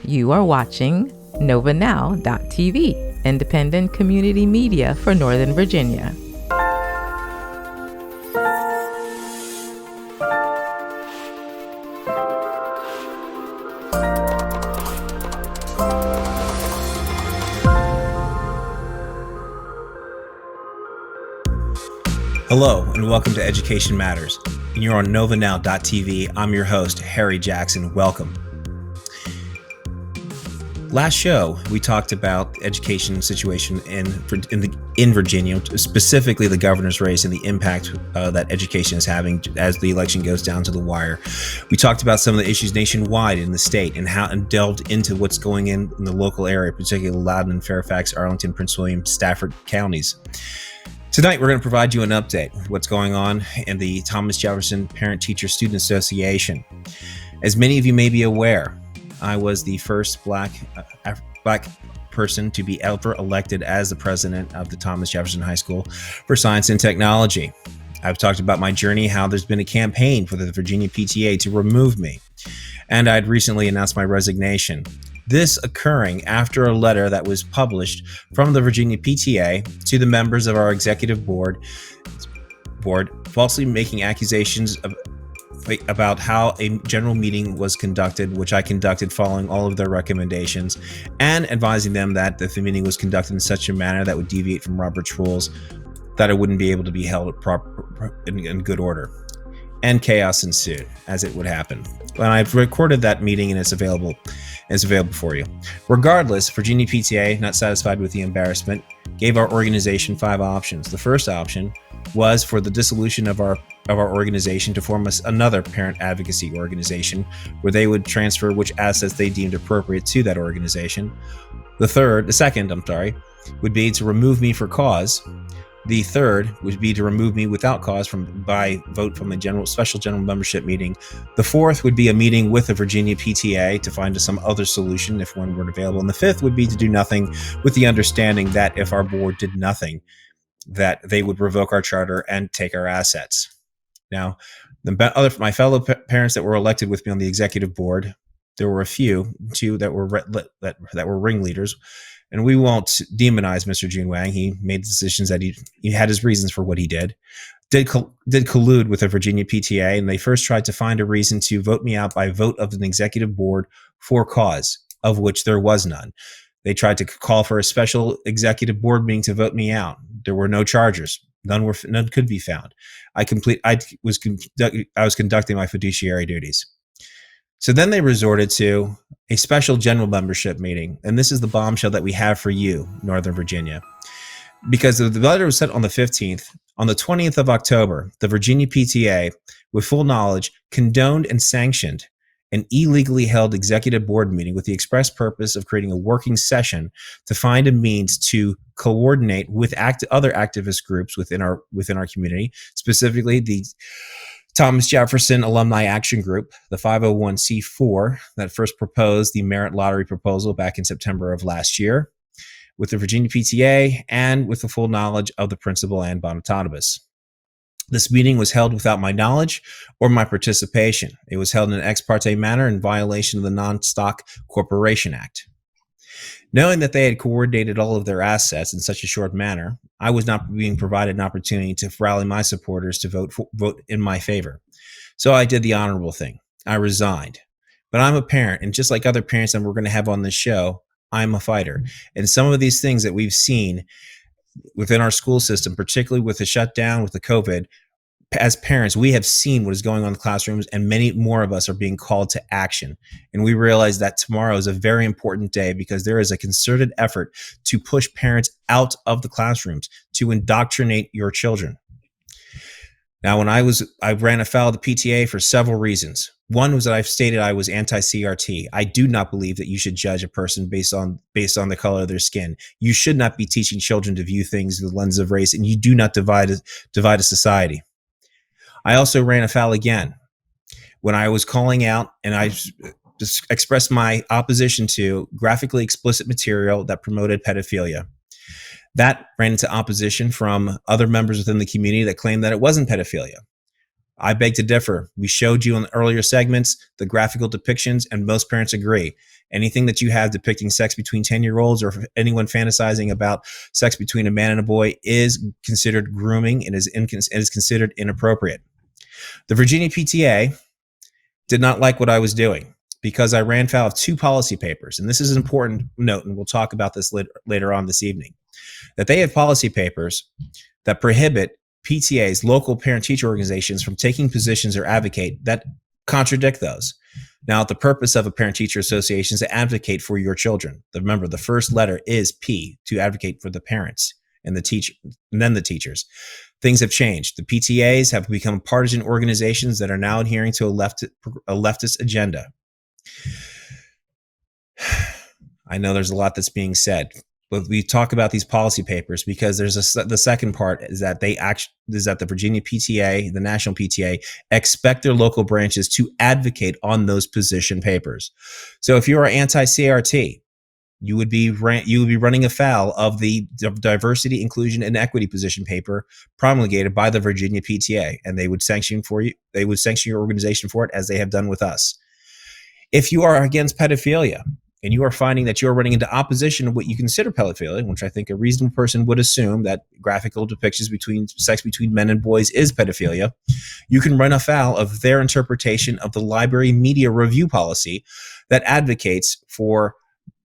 You are watching NovaNow.tv, independent community media for Northern Virginia. Hello, and welcome to Education Matters. And you're on NovaNow.tv. I'm your host, Harry Jackson. Welcome. Last show, we talked about the education situation in Virginia, specifically the governor's race and the impact that education is having as the election goes down to the wire. We talked about some of the issues nationwide in the state and delved into what's going in the local area, particularly Loudoun, Fairfax, Arlington, Prince William, Stafford counties. Tonight, we're going to provide you an update of what's going on in the Thomas Jefferson Parent-Teacher Student Association. As many of you may be aware, I was the first black person to be ever elected as the president of the Thomas Jefferson High School for Science and Technology. I've talked about my journey, how there's been a campaign for the Virginia PTA to remove me, and I'd recently announced my resignation. This occurring after a letter that was published from the Virginia PTA to the members of our executive board falsely making accusations about how a general meeting was conducted, which I conducted following all of their recommendations, and advising them that if the meeting was conducted in such a manner that would deviate from Robert's rules, that it wouldn't be able to be held in good order. And chaos ensued, as it would happen. And I've recorded that meeting, and it's available for you. Regardless, Virginia PTA, not satisfied with the embarrassment, gave our organization 5 options. The first option was for the dissolution of our organization to form another parent advocacy organization where they would transfer which assets they deemed appropriate to that organization. The second, would be to remove me for cause. The third would be to remove me without cause by vote from a special general membership meeting. The fourth would be a meeting with the Virginia PTA to find some other solution if one weren't available. And the fifth would be to do nothing, with the understanding that if our board did nothing, that they would revoke our charter and take our assets. Now, my fellow parents that were elected with me on the executive board, there were two that were ringleaders. And we won't demonize Mr. Jun Wang. He made decisions that he had his reasons for what he did. Did collude with the Virginia PTA, and they first tried to find a reason to vote me out by vote of an executive board for cause, of which there was none. They tried to call for a special executive board meeting to vote me out. There were no charges. None could be found. I was conducting my fiduciary duties. So then they resorted to a special general membership meeting, and this is the bombshell that we have for you, Northern Virginia. Because the letter was sent on the 15th, on the 20th of October, the Virginia PTA, with full knowledge, condoned and sanctioned an illegally held executive board meeting with the express purpose of creating a working session to find a means to coordinate with other activist groups within our community, specifically the Thomas Jefferson Alumni Action Group, the 501c4 that first proposed the merit lottery proposal back in September of last year, with the Virginia PTA, and with the full knowledge of the principal Ann Bonatonibus. This meeting was held without my knowledge or my participation. It was held in an ex parte manner in violation of the Non-Stock Corporation Act. Knowing that they had coordinated all of their assets in such a short manner, I was not being provided an opportunity to rally my supporters to vote in my favor. So I did the honorable thing. I resigned. But I'm a parent, and just like other parents that we're going to have on this show, I'm a fighter. And some of these things that we've seen within our school system, particularly with the shutdown, with the COVID, as parents, we have seen what is going on in the classrooms, and many more of us are being called to action. And we realize that tomorrow is a very important day because there is a concerted effort to push parents out of the classrooms to indoctrinate your children. Now, when I ran afoul of the PTA for several reasons. One was that I've stated I was anti-CRT. I do not believe that you should judge a person based on the color of their skin. You should not be teaching children to view things through the lens of race, and you do not divide a society. I also ran afoul again when I was calling out and I just expressed my opposition to graphically explicit material that promoted pedophilia. That ran into opposition from other members within the community that claimed that it wasn't pedophilia. I beg to differ. We showed you in the earlier segments the graphical depictions, and most parents agree. Anything that you have depicting sex between 10-year-olds or anyone fantasizing about sex between a man and a boy is considered grooming and is considered inappropriate. The Virginia PTA did not like what I was doing because I ran foul of 2 policy papers. And this is an important note, and we'll talk about this later on this evening, that they have policy papers that prohibit PTAs, local parent-teacher organizations, from taking positions or advocate that contradict those. Now, the purpose of a parent-teacher association is to advocate for your children. Remember, the first letter is P, to advocate for the parents and the teacher, and then the teachers. Things have changed. The PTAs have become partisan organizations that are now adhering to a leftist agenda. I know there's a lot that's being said, but we talk about these policy papers because there's the second part is that the Virginia PTA, the national PTA, expect their local branches to advocate on those position papers. So if you're anti-CRT, you would be running afoul of the diversity, inclusion, and equity position paper promulgated by the Virginia PTA, and they would sanction for you. They would sanction your organization for it, as they have done with us. If you are against pedophilia, and you are finding that you're running into opposition to what you consider pedophilia, which I think a reasonable person would assume that graphical depictions between sex between men and boys is pedophilia, you can run afoul of their interpretation of the library media review policy that advocates for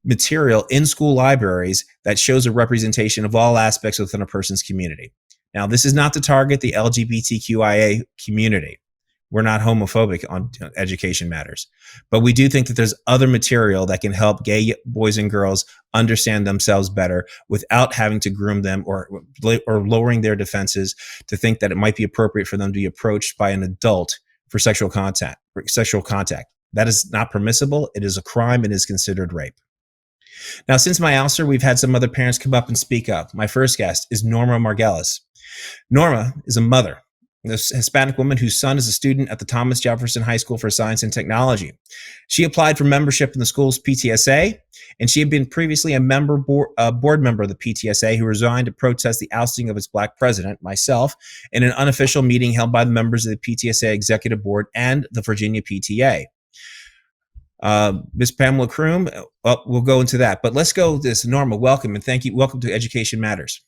material in school libraries that shows a representation of all aspects within a person's community. Now, this is not to target the LGBTQIA community. We're not homophobic on Education Matters, but we do think that there's other material that can help gay boys and girls understand themselves better without having to groom them or lowering their defenses to think that it might be appropriate for them to be approached by an adult for sexual contact. That is not permissible. It is a crime and is considered rape. Now, since my ouster, we've had some other parents come up and speak up. My first guest is Norma Margulis. Norma is a mother, a Hispanic woman whose son is a student at the Thomas Jefferson High School for Science and Technology. She applied for membership in the school's PTSA, and she had been previously a board member of the PTSA who resigned to protest the ousting of its black president, myself, in an unofficial meeting held by the members of the PTSA Executive Board and the Virginia PTA. Ms. Pamela Kroom, we'll go into that, but let's go this. Norma, welcome, and thank you. Welcome to Education Matters.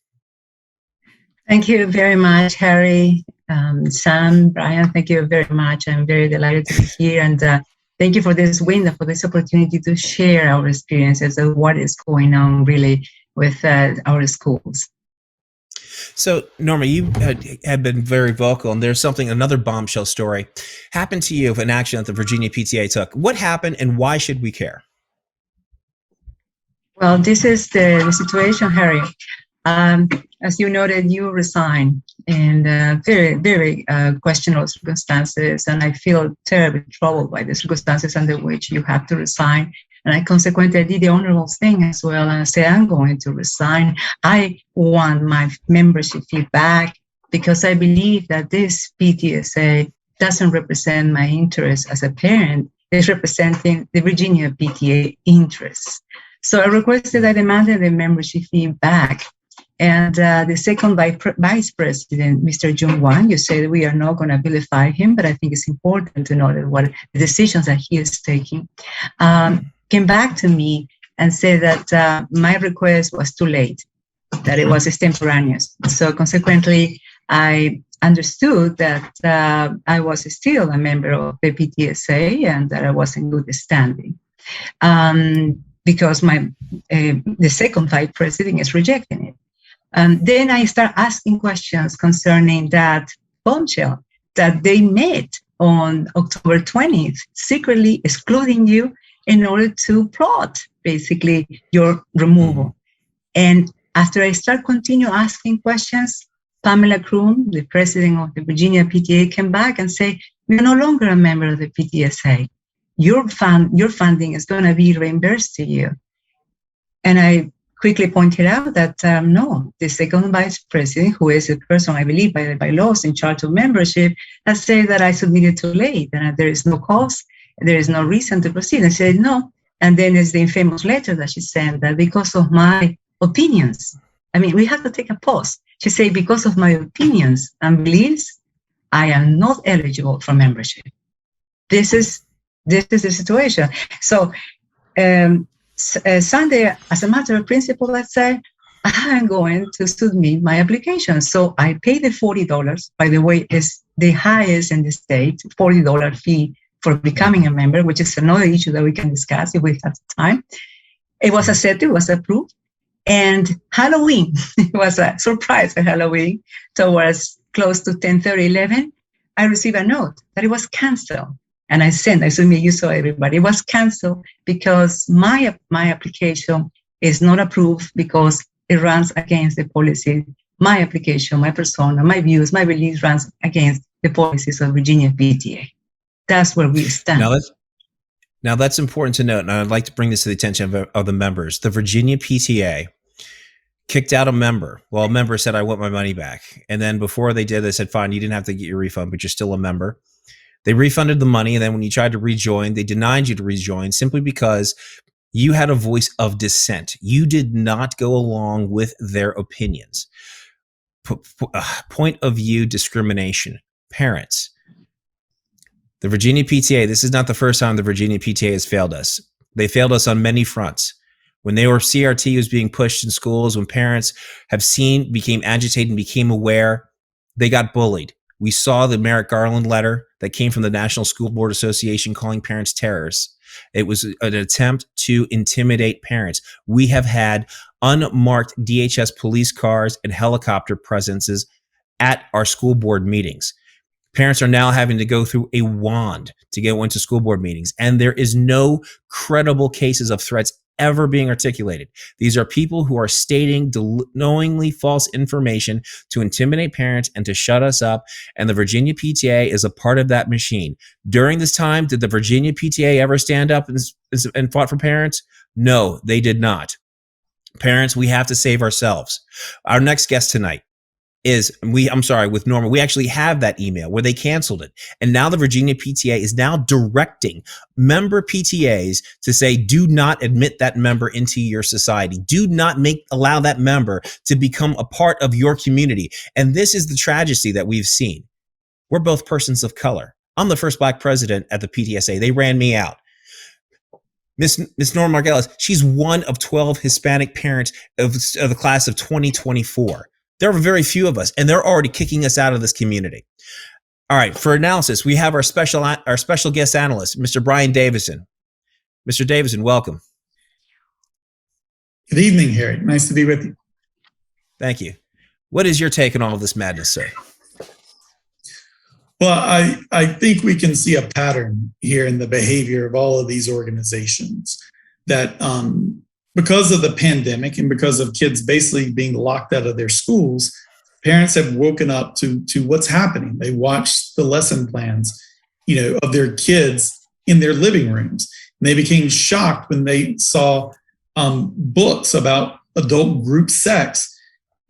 Thank you very much, Harry, Sam, Brian. Thank you very much. I'm very delighted to be here, and thank you for this window, for this opportunity to share our experiences of what is going on really with our schools. So, Norma, you had been very vocal, and there's another bombshell story happened to you of an action that the Virginia PTA took. What happened, and why should we care? Well, this is the situation, Harry. As you noted, you resigned in very, very questionable circumstances, and I feel terribly troubled by the circumstances under which you have to resign. And I consequently did the honorable thing as well, and I said, I'm going to resign. I want my membership fee back because I believe that this PTSA doesn't represent my interests as a parent. It's representing the Virginia PTA interests. So I requested, I demanded the membership fee back. And the second vice president, Mr. Youngkin, you said we are not going to vilify him, but I think it's important to know that what the decisions that he is taking, came back to me and said that my request was too late, that it was extemporaneous. So consequently, I understood that I was still a member of the PTSA and that I was in good standing. Because the second vice president is rejecting it. Then I start asking questions concerning that bombshell that they met on October 20th, secretly excluding you in order to plot basically your removal. And after I continue asking questions, Pamela Kroom, the president of the Virginia PTA, came back and said, you're no longer a member of the PTSA. Your funding is going to be reimbursed to you. And I quickly pointed out that no, the second vice president, who is a person, I believe, by laws in charge of membership, has said that I submitted too late and there is no cause, there is no reason to proceed. I said no. And then there's the infamous letter that she sent that because of my opinions, I mean, we have to take a pause. She said, because of my opinions and beliefs, I am not eligible for membership. This is the situation. So Sunday, as a matter of principle, let's say, I'm going to submit my application. So I pay the $40. By the way, is the highest in the state, $40 fee for becoming a member, which is another issue that we can discuss if we have time. It was accepted, it was approved. And Halloween, it was a surprise for Halloween, towards close to 10:30, 11, I received a note that it was canceled. And I assume you saw everybody. It was canceled because my application is not approved because it runs against the policy. My application, my persona, my views, my beliefs runs against the policies of Virginia PTA. That's where we stand. Now that's important to note, and I'd like to bring this to the attention of the members. The Virginia PTA kicked out a member. Well, a member said, I want my money back. And then before they did, they said, fine, you didn't have to get your refund, but you're still a member. They refunded the money, and then when you tried to rejoin, they denied you to rejoin simply because you had a voice of dissent. You did not go along with their opinions. Point of view discrimination. Parents. The Virginia PTA, this is not the first time the Virginia PTA has failed us. They failed us on many fronts. When CRT was being pushed in schools, when parents became agitated and became aware, they got bullied. We saw the Merrick Garland letter that came from the National School Board Association calling parents terrorists. It was an attempt to intimidate parents. We have had unmarked DHS police cars and helicopter presences at our school board meetings. Parents are now having to go through a wand to get into school board meetings, and there is no credible cases of threats ever being articulated. These are people who are stating knowingly false information to intimidate parents and to shut us up, and the Virginia PTA is a part of that machine. During this time, did the Virginia PTA ever stand up and fought for parents? No, they did not. Parents, we have to save ourselves. Our next guest tonight with Norma, we actually have that email where they canceled it. And now the Virginia PTA is now directing member PTAs to say, do not admit that member into your society. Do not allow that member to become a part of your community. And this is the tragedy that we've seen. We're both persons of color. I'm the first Black president at the PTSA. They ran me out. Miss Norma Margulis, she's one of 12 Hispanic parents of the class of 2024. There are very few of us, and they're already kicking us out of this community. All right, for analysis, we have our special guest analyst, Mr. Brian Davison. Mr. Davison, welcome. Good evening, Harry. Nice to be with you. Thank you. What is your take on all of this madness, sir? Well, I think we can see a pattern here in the behavior of all of these organizations that because of the pandemic and because of kids basically being locked out of their schools, parents have woken up to what's happening. They watched the lesson plans, of their kids in their living rooms. And they became shocked when they saw books about adult group sex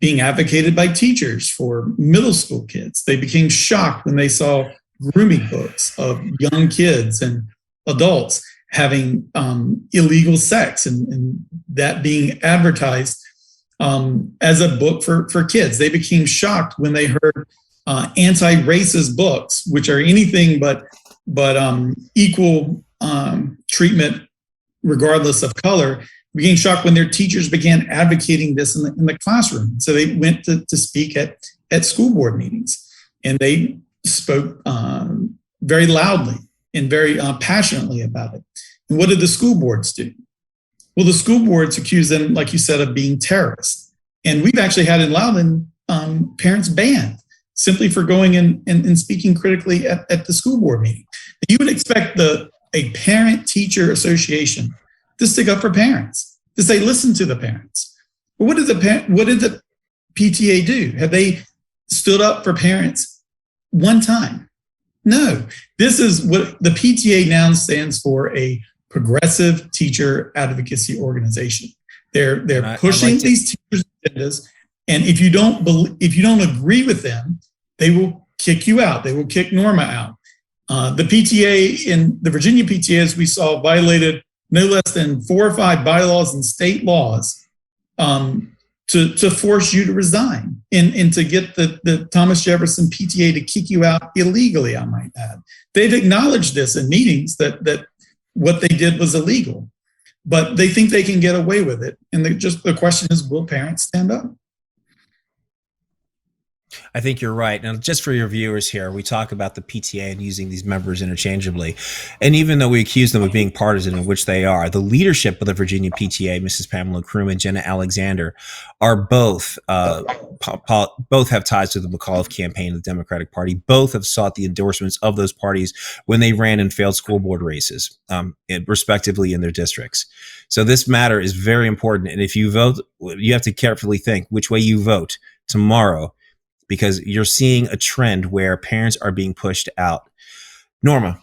being advocated by teachers for middle school kids. They became shocked when they saw grooming books of young kids and adults having illegal sex and that being advertised as a book for kids. They became shocked when they heard anti-racist books, which are anything but equal treatment regardless of color. Became shocked when their teachers began advocating this in the classroom. So they went to speak at school board meetings, and they spoke very loudly and very passionately about it. And what did the school boards do? Well, the school boards accused them, like you said, of being terrorists. And we've actually had in Loudoun parents banned simply for going and speaking critically at the school board meeting. You would expect a parent-teacher association to stick up for parents, to say, listen to the parents. But what did the PTA do? Have they stood up for parents one time? No. This is what the PTA now stands for, a progressive teacher advocacy organization. They're pushing these teachers' agendas, and if you don't agree with them, they will kick you out. They will kick Norma out. The PTA in the Virginia PTA, as we saw, violated no less than 4 or 5 bylaws and state laws to force you to resign and to get the Thomas Jefferson PTA to kick you out illegally, I might add. They've acknowledged this in meetings that what they did was illegal, but they think they can get away with it. And the question is, will parents stand up? I think you're right. Now, just for your viewers here, we talk about the PTA and using these members interchangeably. And even though we accuse them of being partisan, in which they are, the leadership of the Virginia PTA, Mrs. Pamela Croom and Jenna Alexander, are both have ties to the McAuliffe campaign of the Democratic Party. Both have sought the endorsements of those parties when they ran in failed school board races, respectively in their districts. So this matter is very important. And if you vote, you have to carefully think which way you vote tomorrow, because you're seeing a trend where parents are being pushed out. Norma,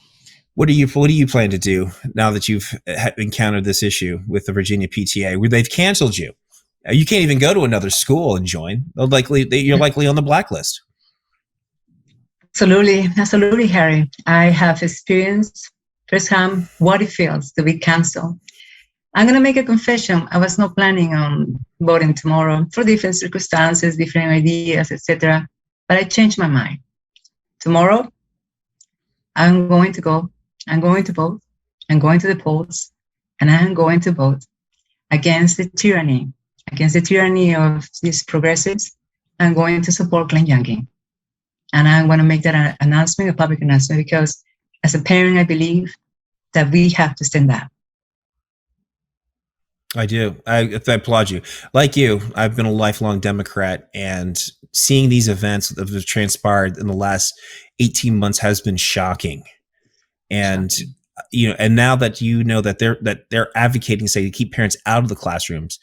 what do you plan to do now that you've encountered this issue with the Virginia PTA, where they've canceled you? You can't even go to another school and join. You're likely on the blacklist. Absolutely, Harry. I have experienced firsthand what it feels to be canceled. I'm going to make a confession. I was not planning on voting tomorrow for different circumstances, different ideas, etc. But I changed my mind. Tomorrow, I'm going to go. I'm going to vote. I'm going to the polls, and I'm going to vote against the tyranny of these progressives. I'm going to support Glenn Youngkin, and I'm going to make that announcement, a public announcement, because as a parent, I believe that we have to stand up. I do. I applaud you. Like you, I've been a lifelong Democrat, and seeing these events that have transpired in the last 18 months has been shocking. And and now that you know that they're advocating, say, to keep parents out of the classrooms,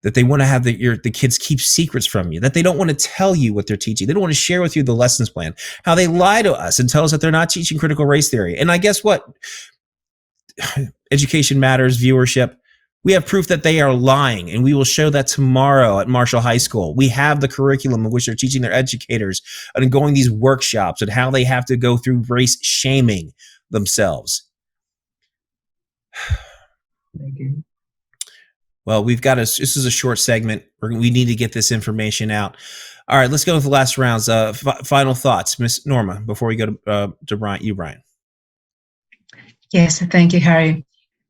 that they want to have the kids keep secrets from you, that they don't want to tell you what they're teaching, they don't want to share with you the lessons plan, how they lie to us and tell us that they're not teaching critical race theory. And I guess what? Education matters, viewership. We have proof that they are lying, and we will show that tomorrow at Marshall High School. We have the curriculum of which they're teaching their educators and going these workshops and how they have to go through race shaming themselves. Thank you. Well, this is a short segment. We need to get this information out. All right, let's go with the last rounds. Final thoughts, Miss Norma, before we go to Brian. Yes, thank you, Harry.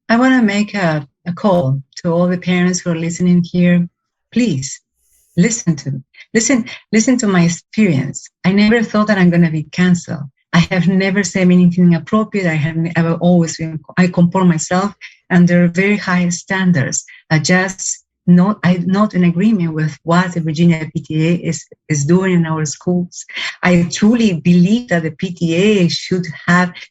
I want to make a call to all the parents who are listening here. Please listen to my experience. I never thought that I'm going to be canceled. I have never said anything inappropriate. I comport myself under very high standards. I'm not in agreement with what the Virginia PTA is doing in our schools. I truly believe that the PTA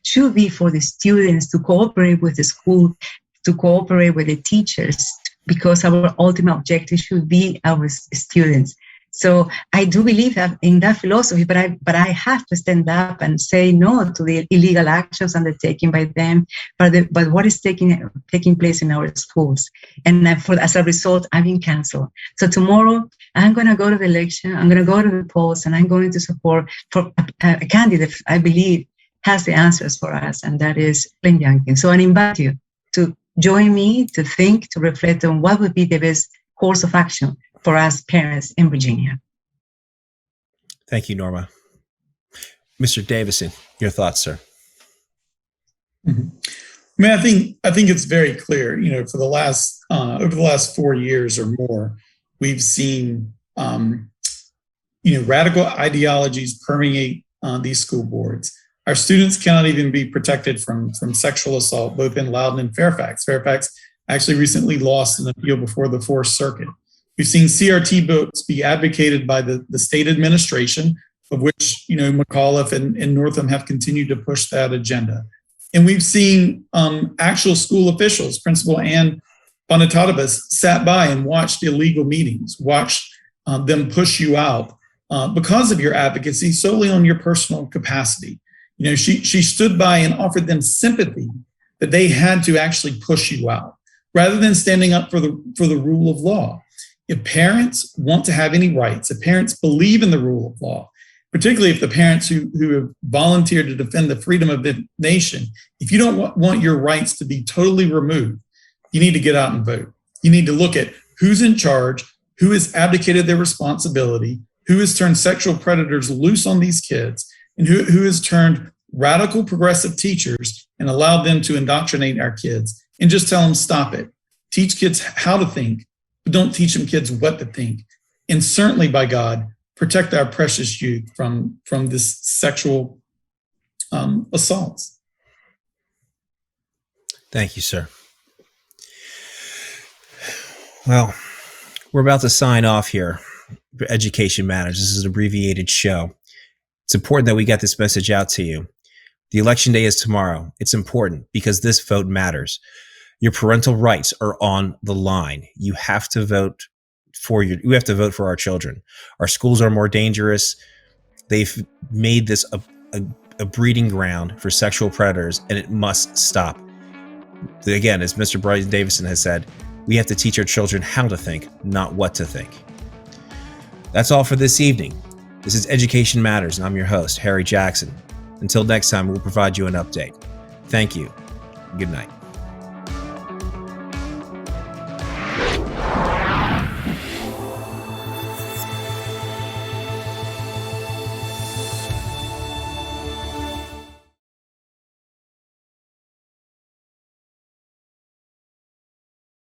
should be for the students to cooperate with the school, to cooperate with the teachers, because our ultimate objective should be our students. So I do believe in that philosophy, but I have to stand up and say no to the illegal actions undertaken by them, but what is taking place in our schools. And as a result, I've been canceled. So tomorrow, I'm going to go to the election, I'm going to go to the polls, and I'm going to support for a candidate I believe has the answers for us, and that is Glenn Youngkin. So I invite you to join me, to think, to reflect on what would be the best course of action for us parents in Virginia. Thank you, Norma. Mr. Davison, your thoughts, sir. Mm-hmm. I mean, I think it's very clear. For the last over the last 4 years or more, we've seen radical ideologies permeate these school boards. Our students cannot even be protected from sexual assault, both in Loudoun and Fairfax. Fairfax actually recently lost an appeal before the Fourth Circuit. We've seen CRT votes be advocated by the state administration, of which McAuliffe and Northam have continued to push that agenda. And we've seen actual school officials, Principal Ann Bonitatabas, sat by and watched illegal meetings, watched them push you out because of your advocacy solely on your personal capacity. She stood by and offered them sympathy that they had to actually push you out, rather than standing up for the rule of law. If parents want to have any rights, if parents believe in the rule of law, particularly if the parents who have volunteered to defend the freedom of the nation, if you don't want your rights to be totally removed, you need to get out and vote. You need to look at who's in charge, who has abdicated their responsibility, who has turned sexual predators loose on these kids, and who has turned radical progressive teachers and allowed them to indoctrinate our kids and just tell them, stop it. Teach kids how to think, but don't teach them kids what to think. And certainly, by God, protect our precious youth from this sexual assaults. Thank you, sir. Well, we're about to sign off here for Education Matters. This is an abbreviated show. It's important that we get this message out to you. The election day is tomorrow. It's important because this vote matters. Your parental rights are on the line. You have to vote we have to vote for our children. Our schools are more dangerous. They've made this a breeding ground for sexual predators, and it must stop. Again, as Mr. Brian Davison has said, we have to teach our children how to think, not what to think. That's all for this evening. This is Education Matters, and I'm your host, Harry Jackson. Until next time, we'll provide you an update. Thank you. Good night.